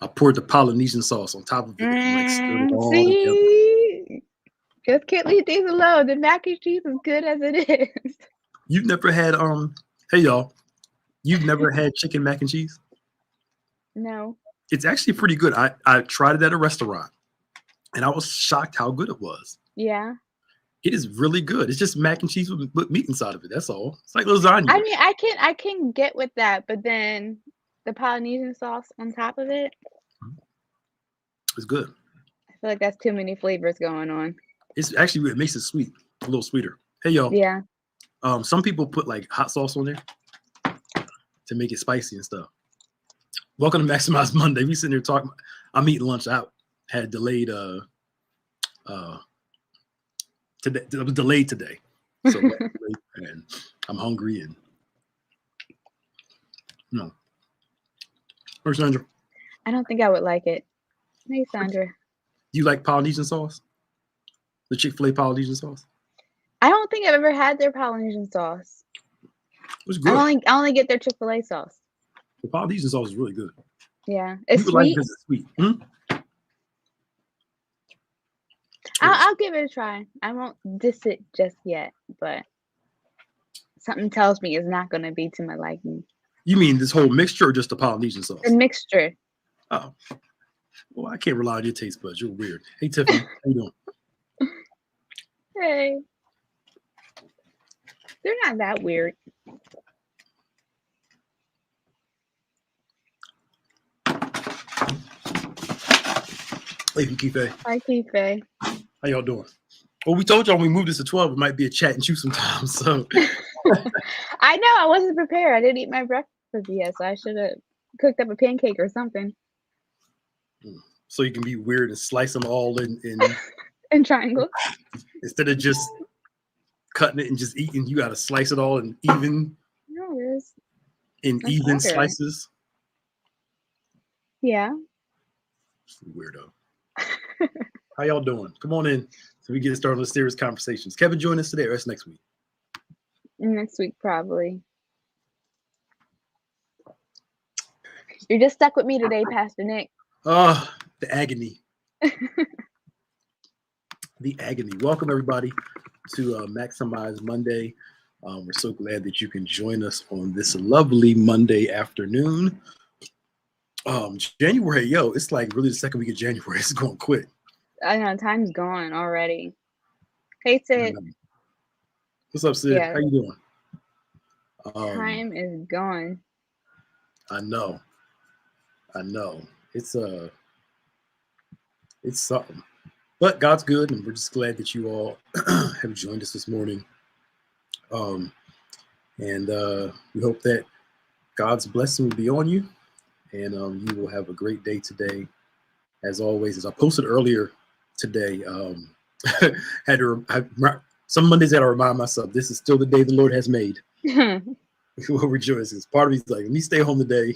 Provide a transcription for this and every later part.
I poured the Polynesian sauce on top of it and like stirred it all together. See, just can't leave these alone. The mac and cheese is good as it is. You've never had hey y'all, you've never had chicken mac and cheese? No. It's actually pretty good. I tried it at a restaurant and I was shocked how good it was. Yeah. It is really good. It's just mac and cheese with meat inside of it. That's all. It's like lasagna. I mean, I can get with that, but then the Polynesian sauce on top of it, It's good. I feel like that's too many flavors going on. It's actually it makes it sweet, a little sweeter. Hey y'all. Yeah. Some people put like hot sauce on there to make it spicy and stuff. Welcome to Maximize Monday. We sitting here talking. I'm eating lunch out. Had delayed today. It was delayed today. So and I'm hungry and no. Where's Sandra? I don't think I would like it. Hey, Sandra. Do you like Polynesian sauce? The Chick-fil-A Polynesian sauce? I don't think I've ever had their Polynesian sauce. It was good. I only get their Chick-fil-A sauce. The Polynesian sauce is really good. Yeah, it's You would like it sweet. 'cause it's sweet. Hmm? I'll give it a try. I won't diss it just yet, but something tells me it's not going to be to my liking. You mean this whole mixture or just the Polynesian sauce? The mixture. Oh. Well, I can't rely on your taste buds. You're weird. Hey, Tiffany. How you doing? Hey. They're not that weird. Hey, Kife. Hi, Kife. How y'all doing? Well, we told y'all when we moved this to 12, it might be a chat and chew sometimes. So I know. I wasn't prepared. I didn't eat my breakfast yet, so I should have cooked up a pancake or something. So you can be weird and slice them all in In triangles. instead of just cutting it and just eating. You got to slice it all in even No, there's. in That's even harder. slices. Yeah. Weirdo. How y'all doing? Come on in so we get started on serious conversations. Kevin, join us today or that's next week? Next week, probably. You're just stuck with me today, Pastor Nick. Oh, the agony. The agony. Welcome, everybody, to Maximize Monday. We're so glad that you can join us on this lovely Monday afternoon. January, yo, it's like really the second week of January. It's going quick. I know, time's gone already. Hey, Sid. What's up, Sid? Yeah. How you doing? Time is gone. I know. It's something. But God's good, and we're just glad that you all have joined us this morning. And we hope that God's blessing will be on you, and you will have a great day today. As always, as I posted earlier today, some Mondays I had to remind myself, this is still the day the Lord has made. We'll rejoice. Because part of me's like, let me stay home today.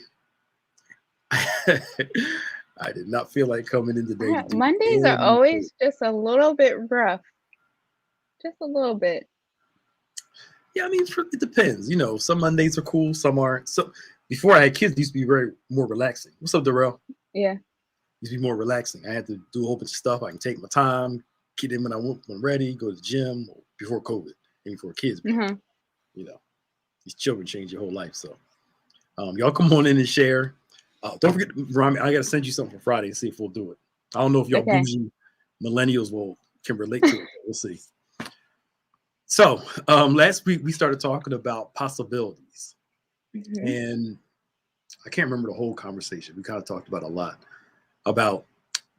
I did not feel like coming in today. Yeah, Mondays are always just a little bit rough. Just a little bit. Yeah, I mean, it depends. You know, some Mondays are cool, some aren't. So before I had kids, it used to be more relaxing. What's up, Darrell? Yeah. It used to be more relaxing. I had to do a whole bunch of stuff. I can take my time, get in when I want, when I'm ready, go to the gym before COVID, and before kids. Mm-hmm. You know, these children change your whole life. So y'all come on in and share. Don't forget, Rami, I got to send you something for Friday and see if we'll do it. I don't know if y'all bougie millennials can relate to it. We'll see. So last week we started talking about possibilities. Mm-hmm. And I can't remember the whole conversation. We kind of talked about a lot about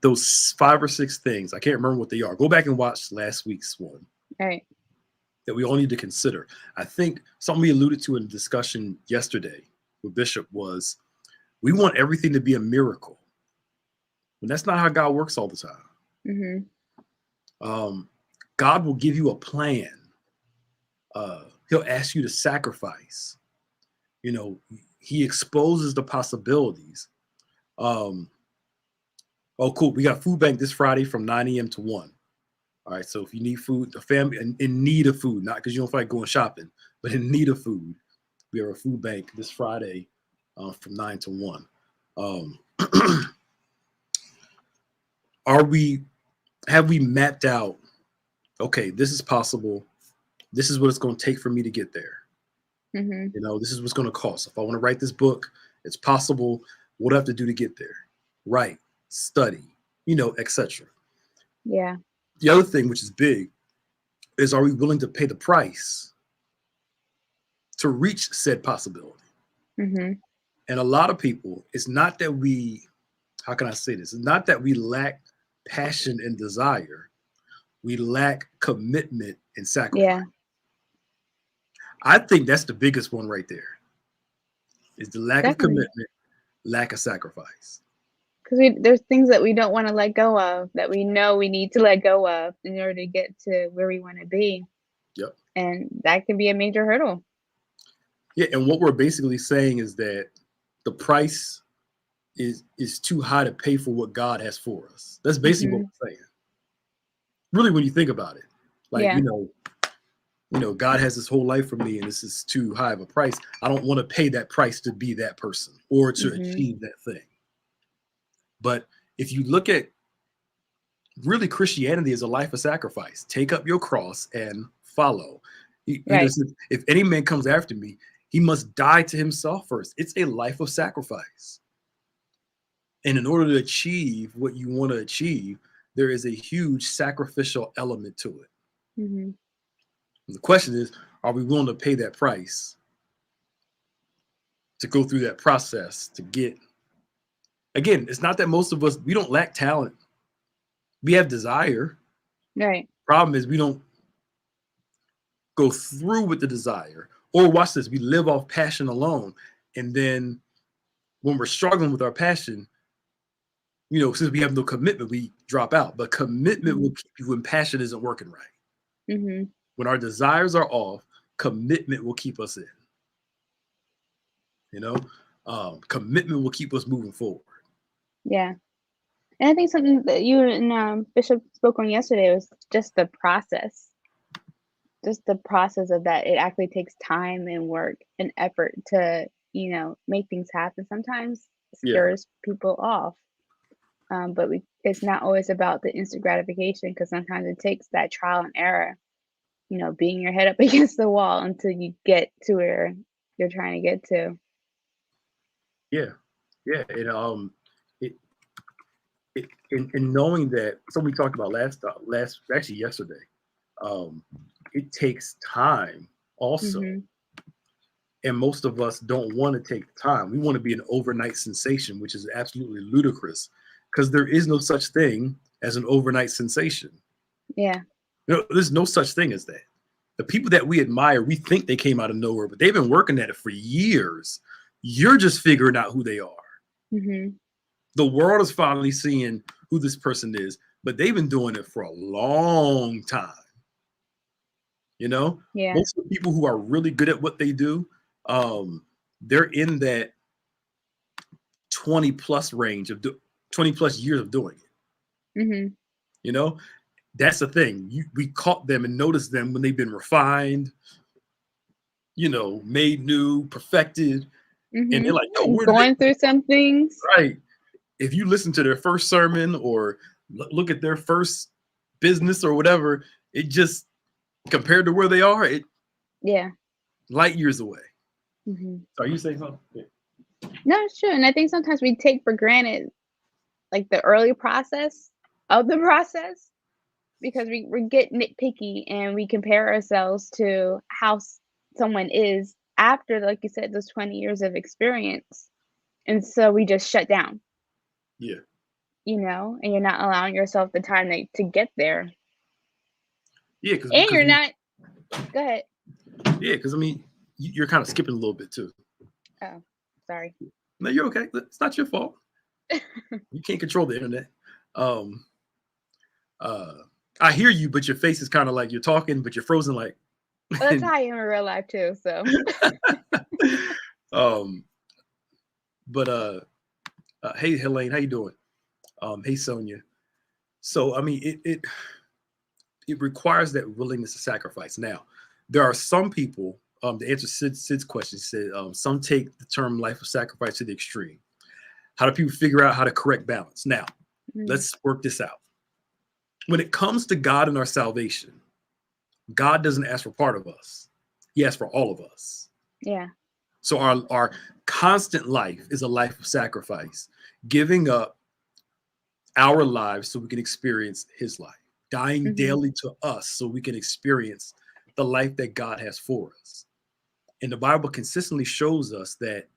those 5 or 6 things. I can't remember what they are. Go back and watch last week's one. Right. That we all need to consider. I think something we alluded to in the discussion yesterday with Bishop was we want everything to be a miracle. And that's not how God works all the time. Mm-hmm. God will give you a plan. He'll ask you to sacrifice. You know, he exposes the possibilities. Oh, cool. We got food bank this Friday from 9 a.m. to 1. All right. So if you need food, the family in need of food, not because you don't feel like going shopping, but in need of food, we have a food bank this Friday from 9 to 1. have we mapped out, okay, this is possible, this is what it's going to take for me to get there. Mhm. You know, this is what's going to cost. If I want to write this book, it's possible. What do I have to do to get there? Write, study, you know, etc. Yeah. The other thing, which is big, is are we willing to pay the price to reach said possibility? Mhm. And a lot of people, it's not that we, how can I say this? It's not that we lack passion and desire. We lack commitment and sacrifice. Yeah. I think that's the biggest one right there. Is the lack of Definitely. commitment, lack of sacrifice. Because there's things that we don't want to let go of that we know we need to let go of in order to get to where we want to be, Yep. and that can be a major hurdle. Yeah, and what we're basically saying is that the price is too high to pay for what God has for us. That's basically what Mhm. we're saying. Really, when you think about it, like Yeah. God has this whole life for me, and this is too high of a price. I don't want to pay that price to be that person or to Mhm. achieve that thing. But if you look at really Christianity is a life of sacrifice. Take up your cross and follow. Right. If any man comes after me, he must die to himself first. It's a life of sacrifice. And in order to achieve what you want to achieve, there is a huge sacrificial element to it. Mhm. And the question is, are we willing to pay that price to go through that process to get? Again, it's not that most of us, we don't lack talent. We have desire. Right. Problem is we don't go through with the desire. Or watch this, we live off passion alone. And then when we're struggling with our passion, since we have no commitment, we drop out. But commitment will Mhm. keep you when passion isn't working right. Mhm. When our desires are off, commitment will keep us in. You know, commitment will keep us moving forward. Yeah. And I think something that you and Bishop spoke on yesterday was just the process. Just the process of that. It actually takes time and work and effort to, make things happen. Sometimes Yeah, scares people off. But it's not always about the instant gratification because sometimes it takes that trial and error, beating your head up against the wall until you get to where you're trying to get to. yeah, yeah. It, and knowing that, something we talked about last actually yesterday. Um, it takes time also, Mhm. and most of us don't want to take the time. We want to be an overnight sensation, which is absolutely ludicrous, because there is no such thing as an overnight sensation. Yeah. There's no such thing as that. The people that we admire, we think they came out of nowhere, but they've been working at it for years. You're just figuring out who they are. Mhm. The world is finally seeing who this person is, but they've been doing it for a long time. Yeah. Most of the people who are really good at what they do, they're in that 20 plus range of 20 plus years of doing it. Mhm. You know, that's the thing. We caught them and noticed them when they've been refined, made new, perfected, and they're Mhm. like, "Yo, where did they?" Going through some things. Right. If you listen to their first sermon or look at their first business or whatever, it just compared to where they are, it Yeah. light years away. Mhm. So are you saying something? Yeah. No, it's true. And I think sometimes we take for granted like the early process of the process because we get nitpicky and we compare ourselves to how someone is after, like you said, those 20 years of experience. And so we just shut down, Yeah. and you're not allowing yourself the time to get there. Yeah, And because you're not, go ahead. I mean, you're kind of skipping a little bit too. Oh, sorry. No, you're okay. It's not your fault. You can't control the internet. Um, uh, I hear you, but your face is kind of like you're talking, but you're frozen. Like, Well, that's how I am in real life too. So, um, but hey, Helene, how you doing? Hey, Sonia. So, I mean, it requires that willingness to sacrifice. Now, there are some people. To answer Sid's question, he said some take the term life of sacrifice to the extreme. How do people figure out how to correct balance? Now, Mm. Let's work this out. When it comes to God and our salvation, God doesn't ask for part of us. He asks for all of us. Yeah. So our constant life is a life of sacrifice, giving up our lives so we can experience his life, dying Hmm. daily to us so we can experience the life that God has for us. And the Bible consistently shows us that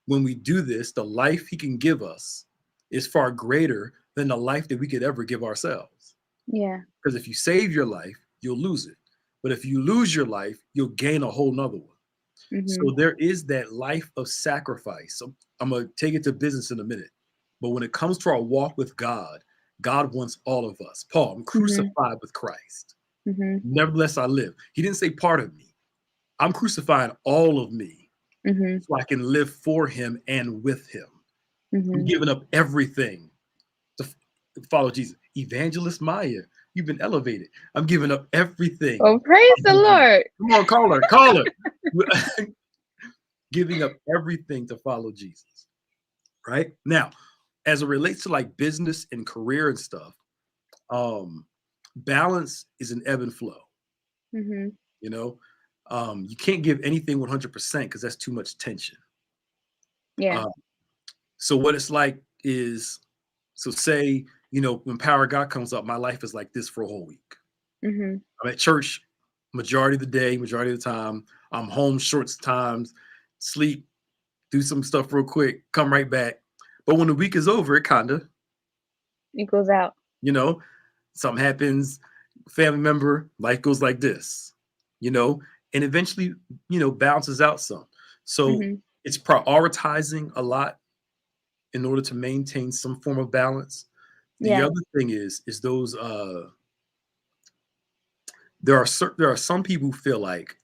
when we do this, the life he can give us is far greater than the life that we could ever give ourselves. Yeah. Because if you save your life, you'll lose it. But if you lose your life, you'll gain a whole nother one. Hmm. So there is that life of sacrifice. So I'm going to take it to business in a minute. But when it comes to our walk with God, God wants all of us. Paul, I'm Hmm. crucified with Christ. Hmm. Nevertheless, I live. He didn't say part of me. I'm crucifying all of me Hmm. so I can live for him and with him. I'm Hmm. giving up everything to follow Jesus. Evangelist Maya, you've been elevated. I'm giving up everything. Oh, praise the Lord. Come on, call her, call her. Giving up everything to follow Jesus. Right now, as it relates to like business and career and stuff, balance is an ebb and flow. Hmm. You know, you can't give anything 100% because that's too much tension. Yeah. Uh, so what it's like is, so say, when Power of God comes up, my life is like this for a whole week. Hmm. I'm at church majority of the day, majority of the time. I'm home short times, sleep, do some stuff real quick, come right back. But when the week is over, it kind of, Equals out. you know, something happens, family member, life goes like this, you know, and eventually, balances out some. So Hmm. it's prioritizing a lot in order to maintain some form of balance. The Yeah. other thing is those there are some people who feel like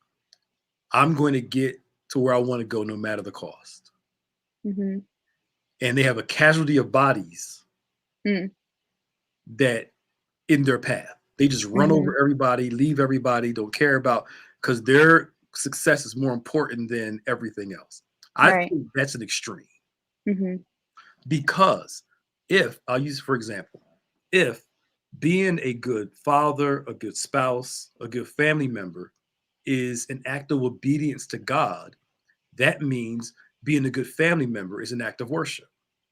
I'm going to get to where I want to go no matter the cost. Hmm. And they have a casualty of bodies Mm. that in their path. They just run Hmm. over everybody, leave everybody, don't care about, because their success is more important than everything else. I Right. think that's an extreme Hmm. because if I'll use for example, if being a good father, a good spouse, a good family member is an act of obedience to God, that means being a good family member is an act of worship.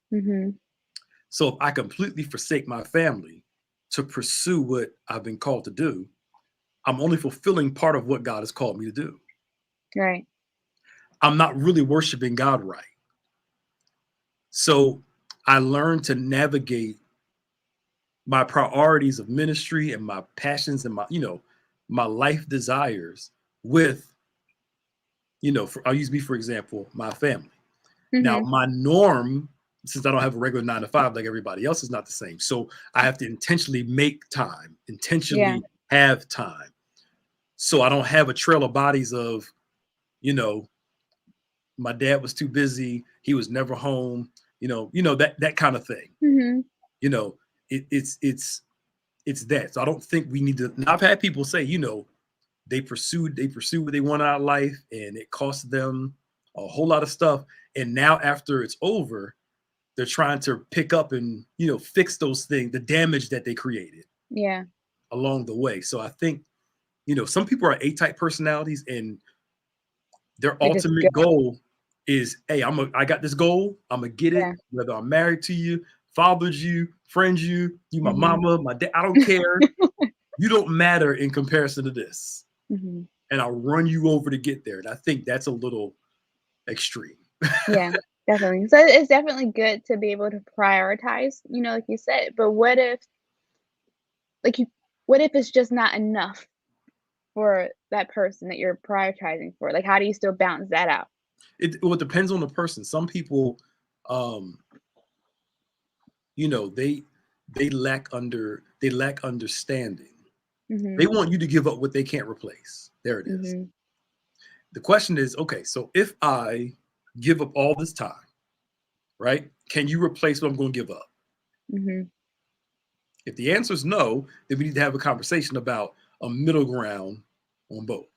Hmm. So if I completely forsake my family to pursue what I've been called to do, I'm only fulfilling part of what God has called me to do. Right. I'm not really worshiping God right. So I learned to navigate my priorities of ministry and my passions and my life desires with, I'll use me for example, my family. Now, Hmm. my norm, since I don't have a regular 9 to 5 like everybody else, is not the same. So I have to intentionally make time, Yeah. intentionally have time. So I don't have a trail of bodies of, you know, my dad was too busy, he was never home, that kind of thing. Hmm. You know, it's that. So I don't think we need to. Now I've had people say, they pursue what they want out of life, and it cost them a whole lot of stuff. And now after it's over, they're trying to pick up and fix those things, the damage that they created Yeah. along the way. So I think some people are A-type personalities, and their They just go. ultimate goal is, hey, I got this goal, I'm gonna get it, Yeah. whether I'm married to you, fathered you, friends you my Hmm. mama, my dad, I don't care. You don't matter in comparison to this, Hmm. and I'll run you over to get there. And I think that's a little extreme. Yeah, definitely. So it's definitely good to be able to prioritize, like you said. But like you, what if it's just not enough for that person that you're prioritizing for? Like, how do you still balance that out? It depends on the person. Some people, um, they lack understanding. They Mhm. want you to give up what they can't replace. There it is. Mhm. The question is, okay, so if I give up all this time, right? Can you replace what I'm going to give up? Mhm. If the answer is no, then we need to have a conversation about a middle ground on both.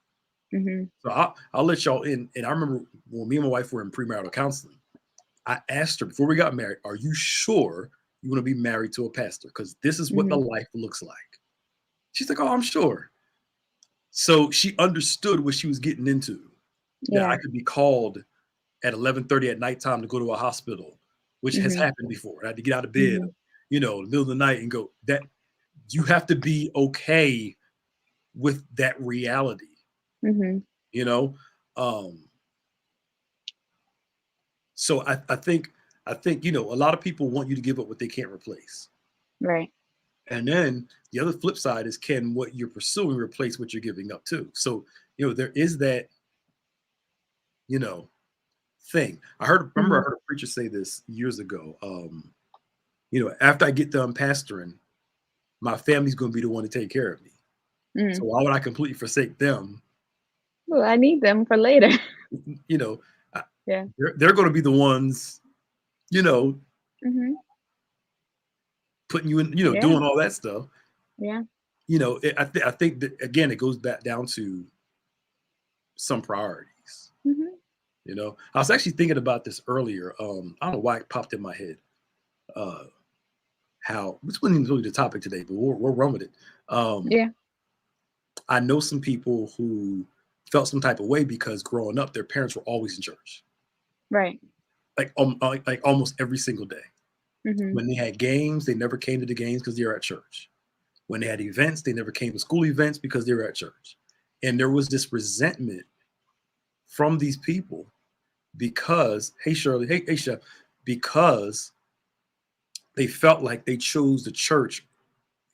Mhm. So I'll let y'all in. And I remember when me and my wife were in premarital counseling, I asked her before we got married, "Are you sure you want to be married to a pastor because this is what the Mhm. life looks like. She's like, oh, I'm sure. So she understood what she was getting into, that I Yeah. could be called at 11:30 at nighttime to go to a hospital, which has Mhm. happened before. I had to get out of bed, Mhm. in the middle of the night and go. That you have to be okay with that reality, Mhm. you know. Um, so I think a lot of people want you to give up what they can't replace. Right. And then the other flip side is, can what you're pursuing replace what you're giving up too? So, there is that, you know, thing. I remember I Mhm. heard a preacher say this years ago. After I get done pastoring, my family's going to be the one to take care of me. So Mhm. why would I completely forsake them? Well, I need them for later. You know, I- Yeah. they're going to be the ones, you know, Mhm. putting you in, Yeah. doing all that stuff. Yeah. I think that again, it goes back down to some priorities. Mhm. I was actually thinking about this earlier. I don't know why it popped in my head. Uh, how This wasn't even really the topic today, but we'll run with it. Um, Yeah. I know some people who felt some type of way because growing up, their parents were always in church, Right. like almost every single day. Mhm. When they had games, they never came to the games because they were at church. When they had events, they never came to school events because they were at church. And there was this resentment from these people because, hey Shirley, hey Chef, because they felt like they chose the church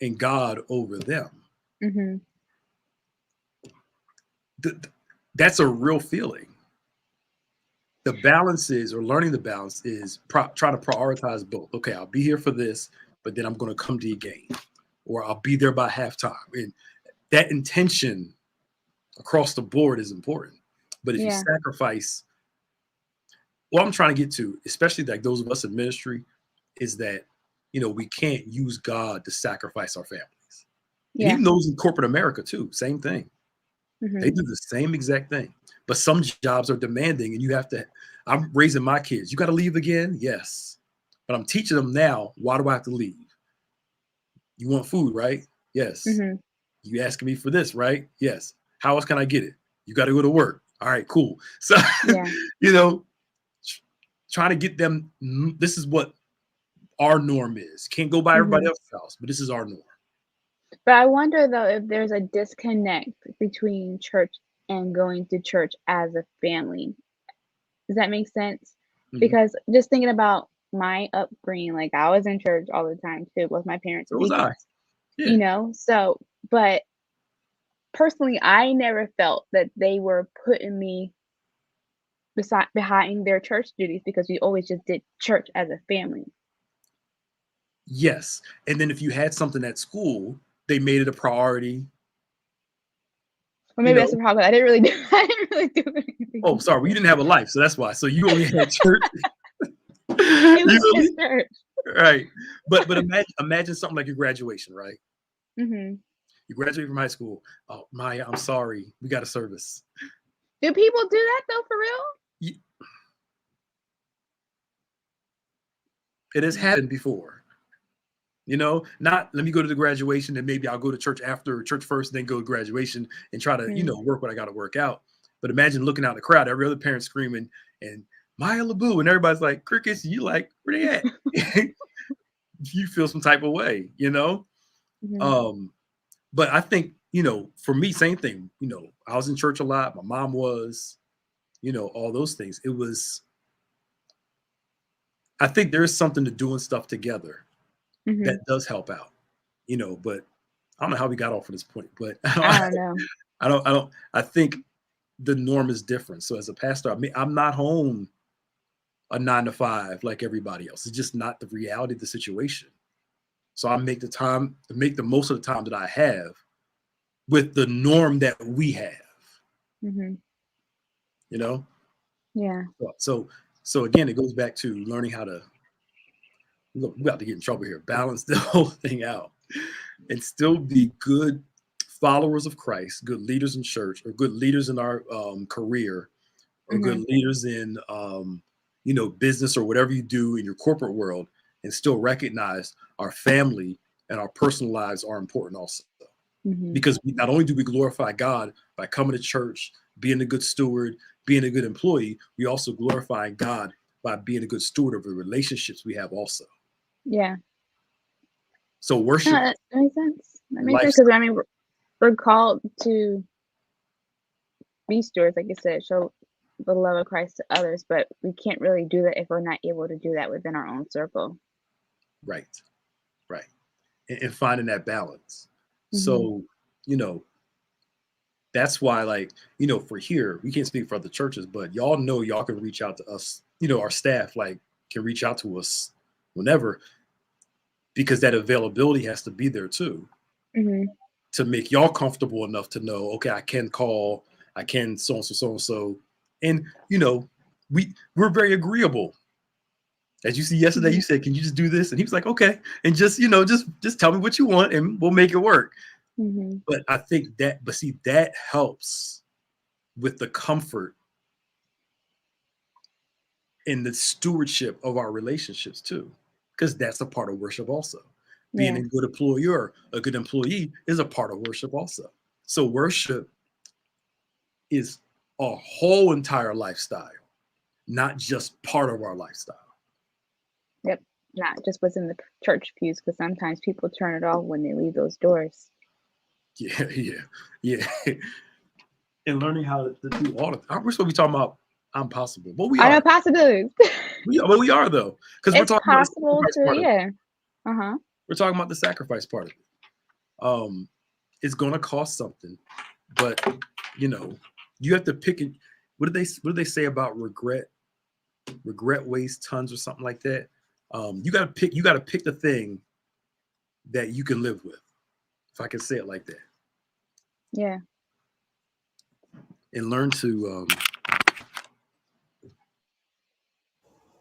and God over them. Mhm. Th- that's a real feeling. The balance is, or learning the balance is, trying to prioritize both. Okay, I'll be here for this, but then I'm going to come to your game, or I'll be there by halftime. And that intention across the board is important. But if you Yeah. sacrifice, what I'm trying to get to, especially like those of us in ministry, is that we can't use God to sacrifice our families. And Yeah. even those in corporate America too, same thing. They Mhm. do the same exact thing. But some jobs are demanding, and you have to. I'm raising my kids. You got to leave again? Yes. But I'm teaching them now. Why do I have to leave? You want food, right? Yes. Mhm. You asking me for this, right? Yes. How else can I get it? You got to go to work. All right, cool. So, Yeah. you know, trying to get them. This is what our norm is. Can't go by everybody Mhm. else's house, but this is our norm. But I wonder though if there's a disconnect between church and going to church as a family. Does that make sense? Mhm. Because just thinking about my upbringing, like I was in church all the time too, with my parents So was I. deacons, Yeah. So, but personally, I never felt that they were putting me beside behind their church duties because we always just did church as a family. Yes. And then if you had something at school, they made it a priority. Or You maybe that's know, the problem. I didn't really do I didn't really do oh, anything. sorry, well, you didn't have a life, so that's why. So you only had church. It was You just church. right. But imagine something like your graduation, right? Mhm. You graduate from high school. Oh, Maya, I'm sorry, we got a service. Do people do that though for real? Y- It has Mm, happened before. Not let me go to the graduation and maybe I'll go to church after church first, then go to graduation and try to, mm. work what I got to work out. But imagine looking out in the crowd, every other parent screaming and Maya LaBoo, and everybody's like, crickets, you like, where they at? You feel some type of way. Mhm. Um, but I think, for me, same thing. I was in church a lot. My mom was, all those things. I think there's something to doing stuff together that Mhm. does help out, but I don't know how we got off of this point, but I don't know. I think the norm is different. So as a pastor, I'm not home a 9 to 5 like everybody else. It's just not the reality of the situation. So I make the most of the time that I have with the norm that we have, Mhm. you know? Yeah. So again, it goes back to learning how to, look, we about to get in trouble here, balance the whole thing out and still be good followers of Christ, good leaders in church, or good leaders in our career, or good Mhm. leaders in, business or whatever you do in your corporate world, and still recognize our family and our personal lives are important also. Because not only do we glorify God by coming to church, being a good steward, being a good employee, we also glorify God by being a good steward of the relationships we have also. Yeah. So worship, That makes sense. That makes sense lifestyle. because I mean we're called to be stewards, like you said, show the love of Christ to others, but we can't really do that if we're not able to do that within our own circle. Right, right. And finding that balance. Mm-hmm. So, you know, that's why, like, you know, for here, we can't speak for other churches, but y'all know y'all can reach out to us, you know, our staff, like, can reach out to us whenever, because that availability has to be there too, Mm-hmm. to make y'all comfortable enough to know, okay, I can call, I can so and so, so and so. And, you know, we're very agreeable. As you see yesterday, Mm-hmm. you said, can you just do this? And he was like, okay. And just, you know, just tell me what you want and we'll make it work. Mm-hmm. But I think that, but see, that helps with the comfort and the stewardship of our relationships too, because that's a part of worship also. Being Yeah. a good employer, a good employee is a part of worship also. So worship is a whole entire lifestyle, not just part of our lifestyle. Yep. Not just within the church pews, because sometimes people turn it off when they leave those doors. Yeah, yeah. And learning how to do all of it. We're supposed to be talking about I'm possible, but we I know are. possibilities. We are though, because we're It's talking about the possible sacrifice to, part of it. yeah. Uh-huh. We're talking about the sacrifice part of it. It's gonna cost something, but you know, you have to pick it. What do they say about regret? Regret weighs tons or something like that. You gotta pick the thing that you can live with, if I can say it like that, Yeah. and learn to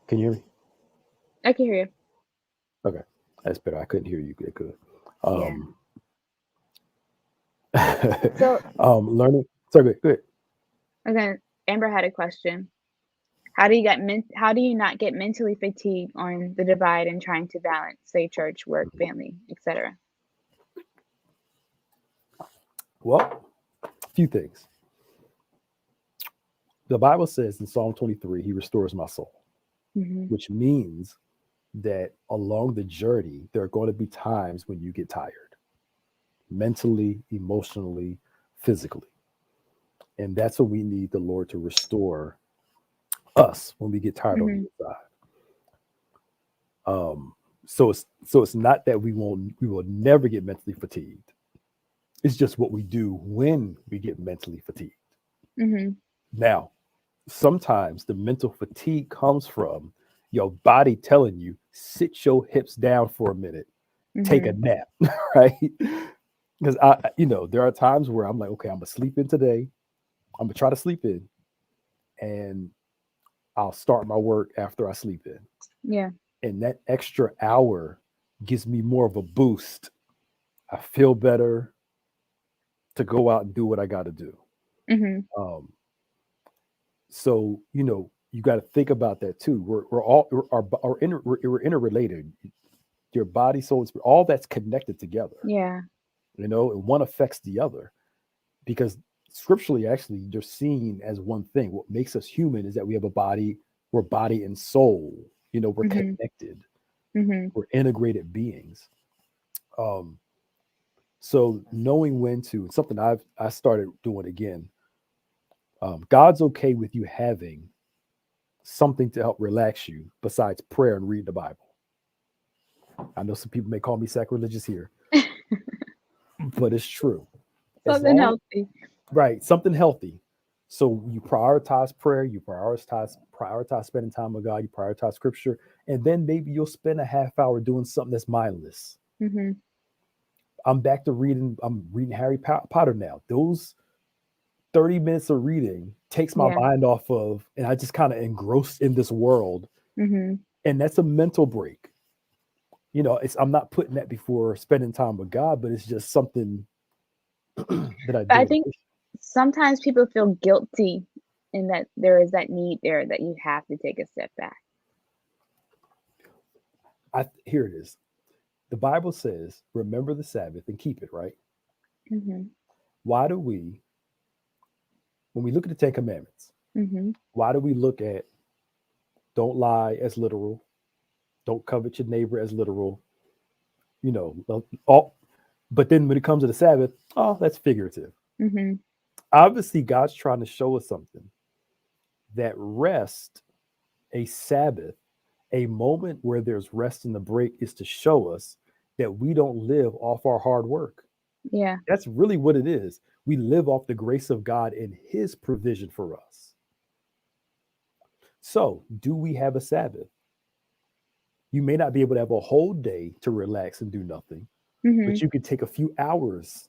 Can you hear me? I can hear you. Okay, that's better. I couldn't hear you. Good. Yeah. Um, So learning. Sorry, good. again, Amber had a question. How do you not get mentally fatigued on the divide and trying to balance, say, church, work, family, etc.? Well, a few things. The Bible says in Psalm 23, He restores my soul, Mm-hmm. which means that along the journey, there are going to be times when you get tired, mentally, emotionally, physically. And that's what we need the Lord to restore us when we get tired on Mm-hmm. the inside. So it's not that we will never get mentally fatigued. It's just what we do when we get mentally fatigued. Mm-hmm. Now, sometimes the mental fatigue comes from your body telling you, sit your hips down for a minute, take a Mm-hmm. nap, right? Because there are times where I'm like, okay, I'm gonna sleep in today. I'm gonna try to sleep in, and I'll start my work after I sleep in. Yeah. And that extra hour gives me more of a boost. I feel better to go out and do what I got to do. Mm-hmm. So you got to think about that too. We're interrelated. Your body, soul, and spirit, all that's connected together. Yeah. And one affects the other, because scripturally, actually, they're seen as one thing. What makes us human is that we have a body. We're body and soul. We're Mm-hmm. connected. Mm-hmm. We're integrated beings. So knowing when to, something I started doing again. God's okay with you having something to help relax you besides prayer and reading the Bible. I know some people may call me sacrilegious here, but it's true. Something healthy. Right, something healthy. So you prioritize prayer, you prioritize spending time with God, you prioritize scripture, and then maybe you'll spend a half hour doing something that's mindless. Mm-hmm. I'm back to reading. I'm reading Harry Potter now. Those 30 minutes of reading takes my Yeah. mind off of, and I just kind of engrossed in this world. Mm-hmm. And that's a mental break. I'm not putting that before spending time with God, but it's just something that I But I do. think sometimes people feel guilty in that there is that need there that you have to take a step back. Here it is. The Bible says, remember the Sabbath and keep it, right? Mm-hmm. Why do we, when we look at the Ten Commandments, Mm-hmm. why do we look at don't lie as literal, don't covet your neighbor as literal, all, but then when it comes to the Sabbath, oh, that's figurative. Mm-hmm. Obviously, God's trying to show us something, that rest, a Sabbath, a moment where there's rest in the break, is to show us that we don't live off our hard work. Yeah. That's really what it is. We live off the grace of God and his provision for us. So, do we have a Sabbath? You may not be able to have a whole day to relax and do nothing, Mm-hmm. but you could take a few hours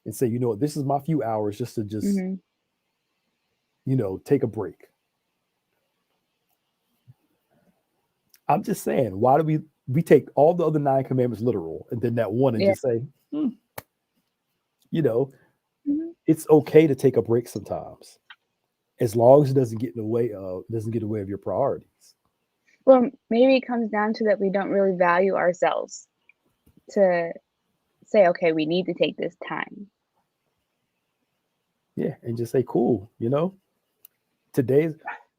and say, you know what, this is my few hours just to Mm-hmm. take a break. I'm just saying, why do we take all the other 9 commandments literal and then that one and Yeah. just say, Mm-hmm. it's okay to take a break sometimes, as long as it doesn't get in the way of your priorities. Well, maybe it comes down to that we don't really value ourselves to say, okay, we need to take this time. Yeah, and just say, cool, today's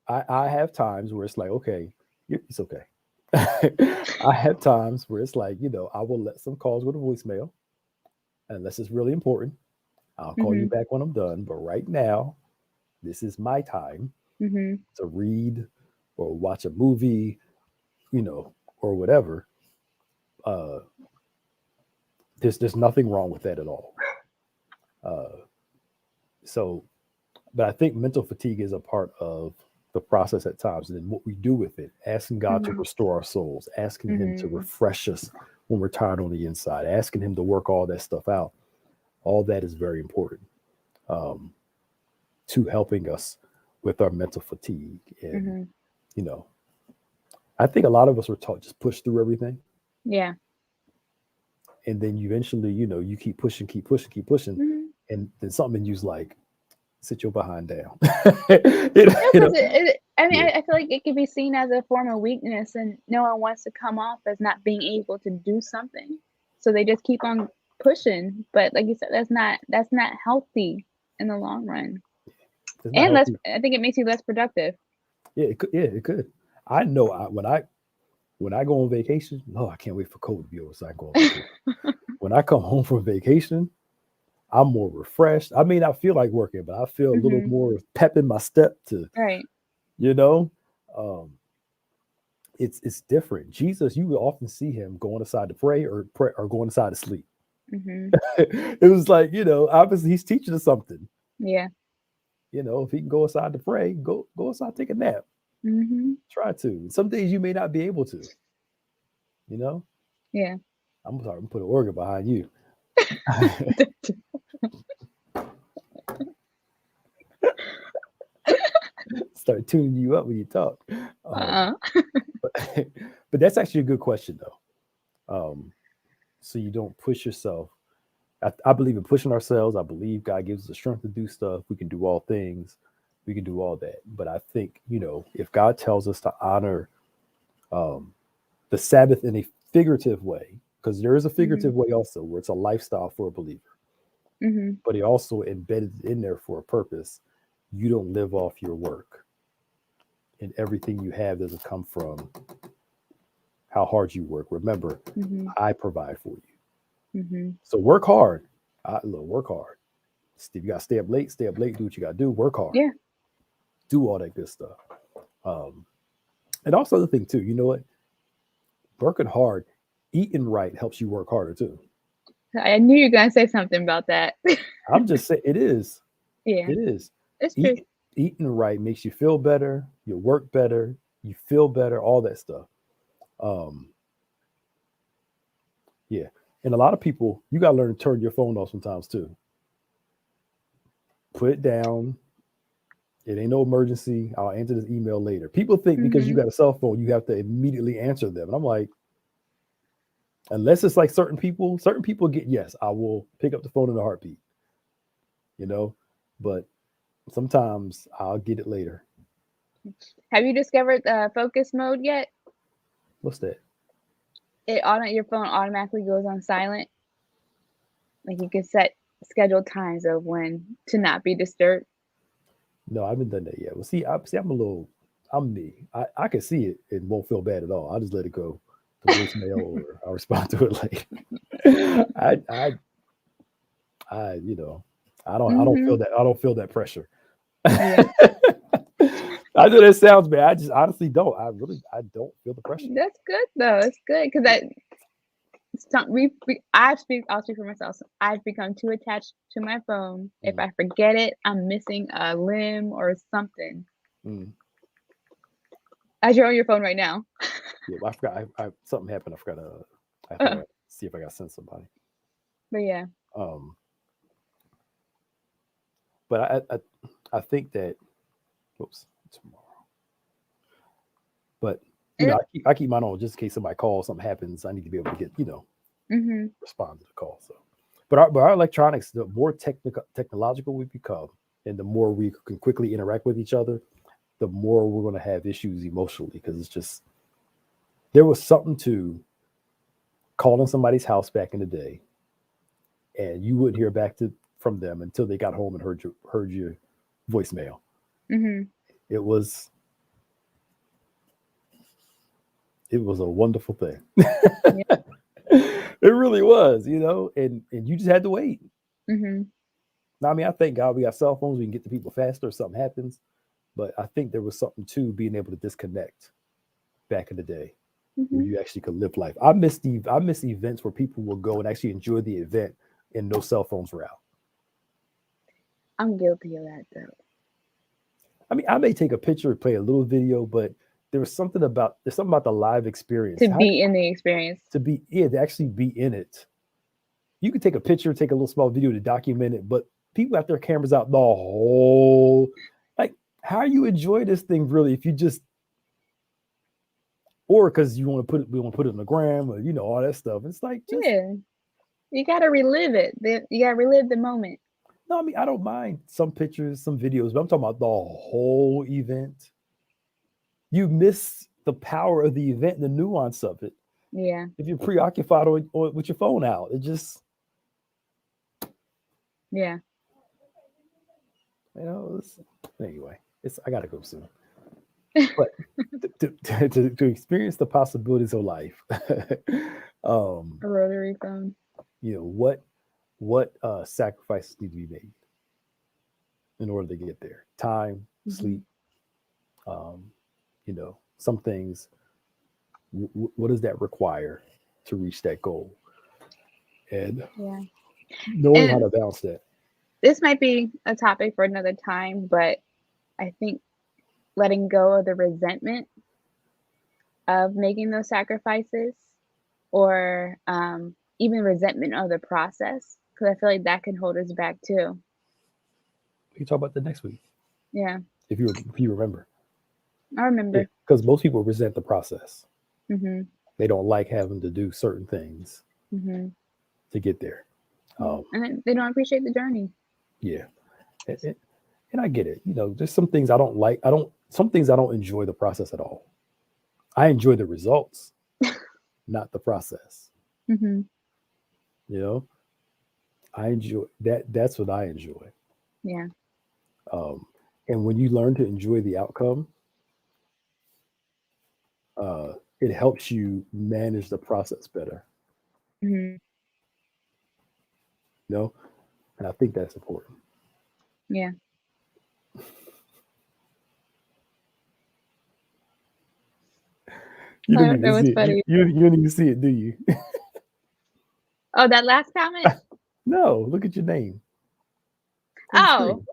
I have times where it's like, okay, it's okay. I have times where it's like, I will let some calls go to voicemail unless it's really important. I'll call you Mm-hmm. back when I'm done. But right now, this is my time Mm-hmm. to read or watch a movie, or whatever. There's nothing wrong with that at all. So, but I think mental fatigue is a part of the process at times, and then what we do with it, asking God to Mm-hmm. restore our souls, asking him to Mm-hmm. refresh us when we're tired on the inside, asking him to work all that stuff out. All that is very important to helping us with our mental fatigue. And, Mm-hmm. I think a lot of us were taught just push through everything. Yeah. And then eventually, you keep pushing, Mm-hmm. and then something in you's like, sit your behind down. Yeah, because Yeah. I feel like it can be seen as a form of weakness, and no one wants to come off as not being able to do something, so they just keep on pushing. But like you said, that's not healthy in the long run, It's not and healthy. I think it makes you less productive. Yeah, it could. I know when I go on vacation, I can't wait for COVID to be over so I can go on vacation. When I come home from vacation, I'm more refreshed. I may not feel like working, but I feel a little Mm-hmm. more pep in my step to, Right. um, it's different. Jesus, you will often see him going aside to pray or going aside to sleep. Mm-hmm. It was like, obviously he's teaching us something. Yeah. If he can go aside to pray, go aside, take a nap. Mm-hmm. Try to. Some days you may not be able to. Yeah. I'm sorry, I'm gonna put an organ behind you. Start tuning you up when you talk. But that's actually a good question though. So you don't push yourself. I believe in pushing ourselves. I believe God gives us the strength to do stuff. We can do all things. We can do all that. But I think, if God tells us to honor the Sabbath in a figurative way, because there is a figurative way also where it's a lifestyle for a believer, Mm-hmm. but he also embedded in there for a purpose. You don't live off your work, and everything you have doesn't come from how hard you work. Remember, Mm-hmm. I provide for you. Mm-hmm. So work hard. Work hard. If you got to stay up late, do what you got to do. Work hard. Yeah. Do all that good stuff. And also the thing too, you know what? Working hard, eating right helps you work harder too. I knew you were gonna say something about that. I'm just saying it is. Yeah, It is. it's true. Eating right makes you feel better, you work better, you feel better, all that stuff. Yeah. And a lot of people, you gotta learn to turn your phone off sometimes too. Put it down. It ain't no emergency. I'll answer this email later. People think because you Mm-hmm. got a cell phone, you have to immediately answer them. And I'm like, unless it's like certain people get, yes, I will pick up the phone in a heartbeat, but sometimes I'll get it later. Have you discovered focus mode yet? What's that? your phone automatically goes on silent. Like you can set scheduled times of when to not be disturbed. No, I haven't done that yet. Well, I'm me. I can see it and won't feel bad at all. I just let it go to voicemail or I'll respond to it later. You know, I don't feel Mhm. that. I don't feel that pressure. Yeah. I know that sounds bad. I just honestly don't. I don't feel the pressure. That's good though. It's good because I'll speak for myself. So I've become too attached to my phone. If Mm, I forget it, I'm missing a limb or something. mm. As you're on your phone right now. Yeah, well, I forgot. Something happened. I forgot to. I have Uh, to see if I got to send somebody. but yeah. Um, but I think that. Oops, tomorrow. But It, I keep mine on just in case somebody calls, something happens. I need to be able to get mhm. respond to the call. So, but our electronics, the more technological we become, and the more we can quickly interact with each other, the more we're going to have issues emotionally because it's just there was something to calling somebody's house back in the day, and you wouldn't hear back from them until they got home and heard your voicemail. Mhm. It was a wonderful thing. Yeah. It really was, and you just had to wait. Mhm. Now, I mean, I thank God we got cell phones. We can get to people faster if something happens. But I think there was something to being able to disconnect back in the day where Mhm. you actually could live life. I miss events where people will go and actually enjoy the event and no cell phones were out. I'm guilty of that though. I mean, I may take a picture or play a little video, but there's something about the live experience. To be in the experience. To actually be in it. You can take a picture, take a little small video to document it, but people got their cameras out the whole like how you enjoy this thing really if you just or because we want to put it on the gram or all that stuff. It's like just Yeah. You gotta relive it. You gotta relive the moment. no, I mean I don't mind some pictures, some videos, but I'm talking about the whole event. You miss the power of the event and the nuance of it Yeah. if you're preoccupied with your phone out. It just Yeah. anyway. I gotta go soon. But to experience the possibilities of life, um, A rotary phone. what sacrifices need to be made in order to get there? Time, sleep, Mhm. um, some things. What does that require to reach that goal? And Yeah. knowing how And to balance that. this might be a topic for another time, but I think letting go of the resentment of making those sacrifices or even resentment of the process, because I feel like that can hold us back too. We can talk about that next week Yeah, if you remember. I Yeah, remember. because most people resent the process. Hmm. They don't like having to do certain things Hmm. to get there. Yeah, Um, and they don't appreciate the journey. yeah, and, and I get it. There's some things I don't like. Some things I don't enjoy the process at all. I enjoy the results, not the process. Hmm. You know, I enjoy that. That's what I enjoy. Yeah, Um, and when you learn to enjoy the outcome, it helps you manage the process better. hmm, You know, and I think that's important. yeah. You didn't That even was see it. funny. You didn't even see it, do you? Oh, that last comment. No. Look at your name on the Oh,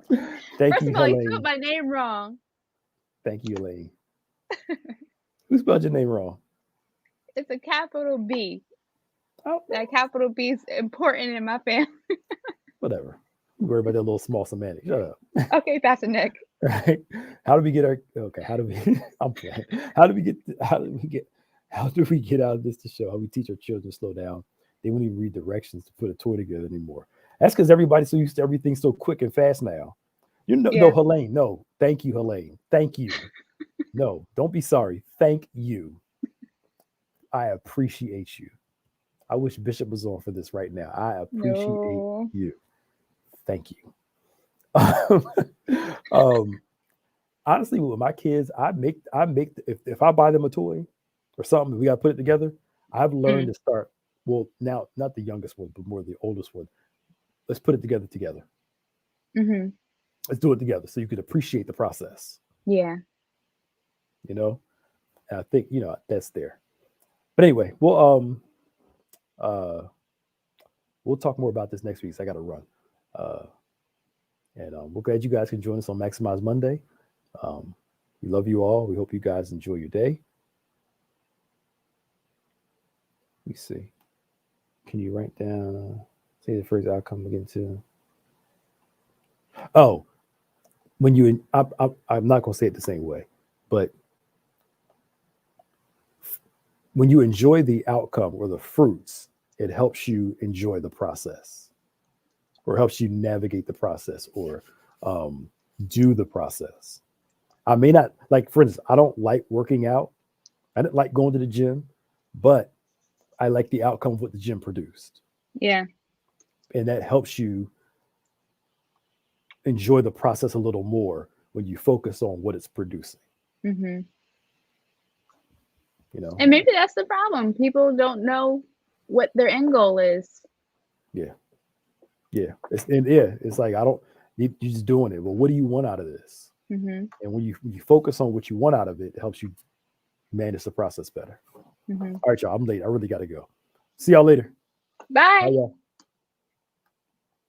screen. Thank first you, of all, you spelled Helene. my name wrong. Thank you, Elaine. Who spelled your name wrong? It's a capital B. Oh, That capital B is important in my family. whatever. We worry about that little small semantic. Shut up. Okay, Pastor Nick. Right? How do we get our okay? How do we I'm playing. How do we get out of this to show how we teach our children to slow down? They won't even read directions to put a toy together anymore. That's because everybody's so used to everything so quick and fast now. No, Yeah. Helene. No, thank you, Helene. Thank you. No, don't be sorry. Thank you. I appreciate you. I wish Bishop was on for this right now. I appreciate No. you. Thank you. Honestly, with my kids, I make if I buy them a toy or something, we got to put it together. I've learned to start. Well, now not the youngest one, but more the oldest one. Let's put it together. Mm-hmm. Let's do it together so you could appreciate the process. Yeah. You know, and I think that's there. But anyway, we'll talk more about this next week. So I got to run. And we're glad you guys can join us on Maximize Monday. We love you all. We hope you guys enjoy your day. Let me see. Can you write down, say the phrase outcome again too? Oh, when you, I'm not going to say it the same way, but when you enjoy the outcome or the fruits, it helps you enjoy the process, or helps you navigate the process, or do the process. I may not, like, for instance, I don't like working out. I didn't like going to the gym, but I like the outcome of what the gym produced. Yeah. And that helps you enjoy the process a little more when you focus on what it's producing. Mm-hmm. And maybe that's the problem. People don't know what their end goal is. Yeah. It's like, you're just doing it. Well, what do you want out of this? Mm-hmm. And when you focus on what you want out of it, it helps you manage the process better. Mm-hmm. All right, y'all. I'm late. I really got to go. See y'all later. Bye. Bye, y'all.